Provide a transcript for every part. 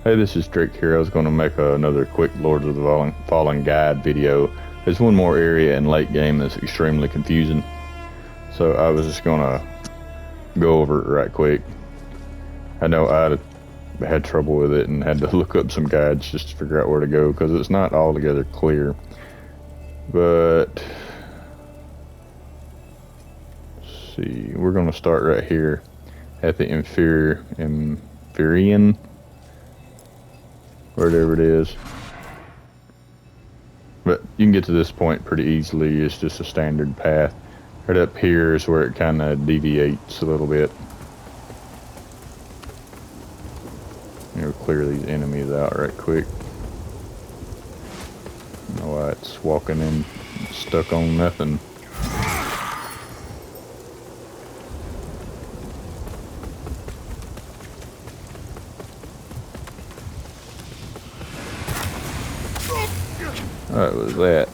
Hey, this is Drake here. I was going to make another quick Lords of the Fallen guide video. There's one more area in late game that's extremely confusing, so I was just going to go over it right quick. I know I had trouble with it and had to look up some guides just to figure out where to go because it's not altogether clear. But let's see, we're going to start right here at the Inferian, whatever it is. But you can get to this point pretty easily. It's just a standard path. Right up here is where it kind of deviates a little bit. We'll clear these enemies out right quick. I don't know why it's walking in stuck on nothing. What was that?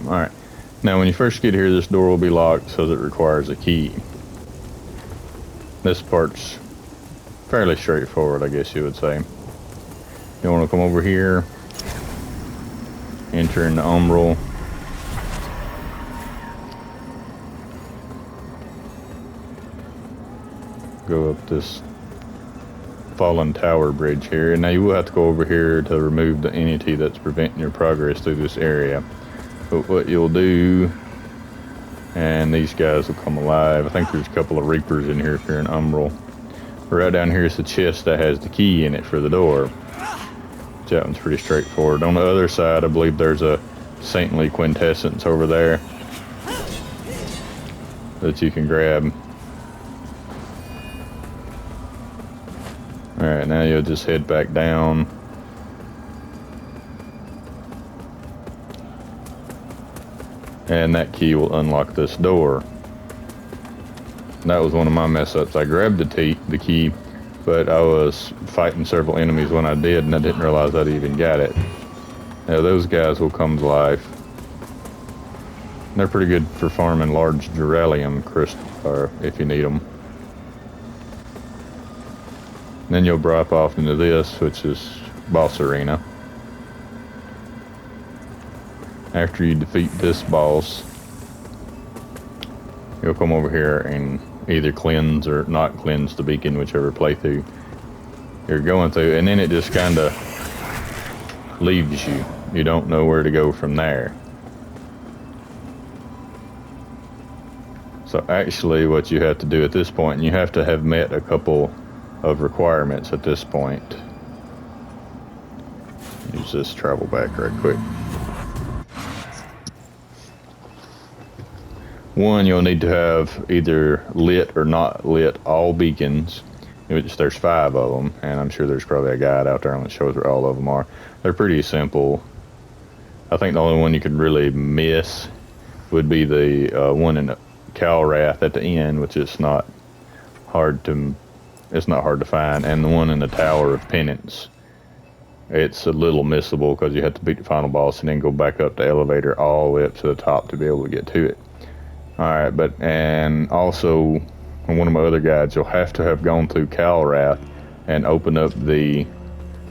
Alright. Now when you first get here, this door will be locked, so it requires a key. This part's fairly straightforward, I guess you would say. You want to come over here, enter in the umbral. Go up this fallen tower bridge here. Now you will have to go over here to remove the entity that's preventing your progress through this area. But what you'll do, and these guys will come alive. I think there's a couple of reapers in here if you're in umbral. Right down here is the chest that has the key in it for the door. That one's pretty straightforward. On the other side, I believe there's a saintly quintessence over there that you can grab. Alright, now you'll just head back down. And that key will unlock this door. That was one of my mess ups. I grabbed the key, but I was fighting several enemies when I did, and I didn't realize I'd even got it. Now those guys will come to life. They're pretty good for farming large duralium crystals, if you need them. Then you'll drop off into this, which is boss arena. After you defeat this boss, you'll come over here and either cleanse or not cleanse the beacon, whichever playthrough you're going through, and then it just kind of leaves you. You don't know where to go from there. So actually what you have to do at this point, and you have to have met a couple of requirements at this point. Use this travel back right quick. One, you'll need to have either lit or not lit all beacons, which there's 5 of them, and I'm sure there's probably a guide out there that shows where all of them are. They're pretty simple. I think the only one you could really miss would be the one in Calrath at the end, which is not hard to find, and the one in the Tower of Penance. It's a little missable because you have to beat the final boss and then go back up the elevator all the way up to the top to be able to get to it. Alright, and also on one of my other guides, you'll have to have gone through Calrath and open up the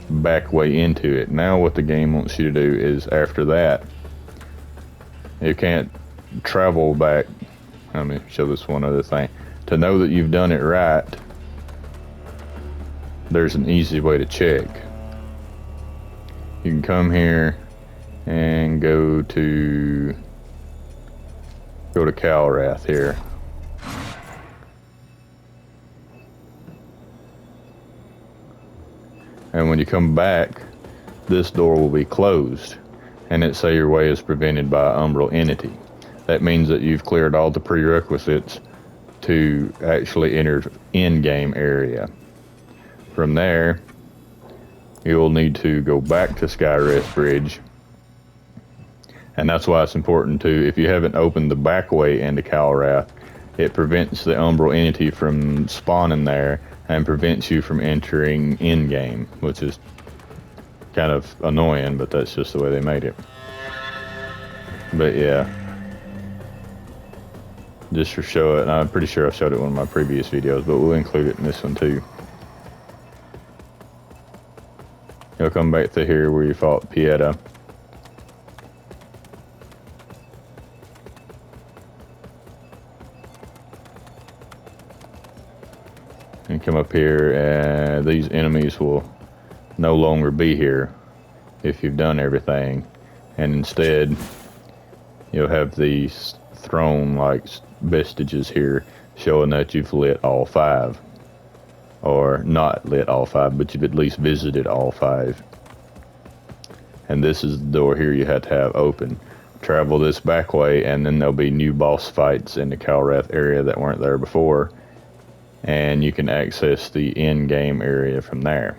back way into it. Now what the game wants you to do is, after that, you can't travel back. Let me show this one other thing. To know that you've done it right, there's an easy way to check. You can come here and go to Calrath here. And when you come back, this door will be closed, and it say your way is prevented by an umbral entity. That means that you've cleared all the prerequisites to actually enter in-game area. From there, you'll need to go back to Skyrest Bridge, and that's why it's important to, if you haven't opened the back way into Calrath, it prevents the umbral entity from spawning there and prevents you from entering in-game, which is kind of annoying, but that's just the way they made it. But yeah, just for show it, and I'm pretty sure I showed it in one of my previous videos, but we'll include it in this one too. You'll come back to here where you fought Pieta. And come up here, and these enemies will no longer be here if you've done everything, and instead you'll have these throne like vestiges here showing that you've lit all 5, or not lit all 5, but you've at least visited all 5. And this is the door here you have to have open. Travel this back way, and then there'll be new boss fights in the Calrath area that weren't there before, and you can access the in-game area from there.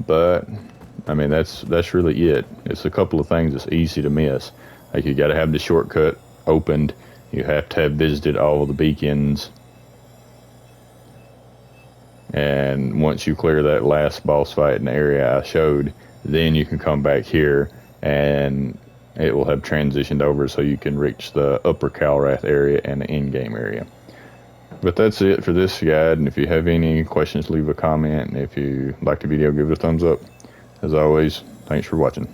But I mean, that's really it. It's a couple of things that's easy to miss. Like, you got to have the shortcut opened. You have to have visited all of the beacons. And once you clear that last boss fight in the area I showed, then you can come back here and it will have transitioned over so you can reach the upper Calrath area and the in-game area. But that's it for this guide, and if you have any questions, leave a comment, and if you liked the video, give it a thumbs up. As always, thanks for watching.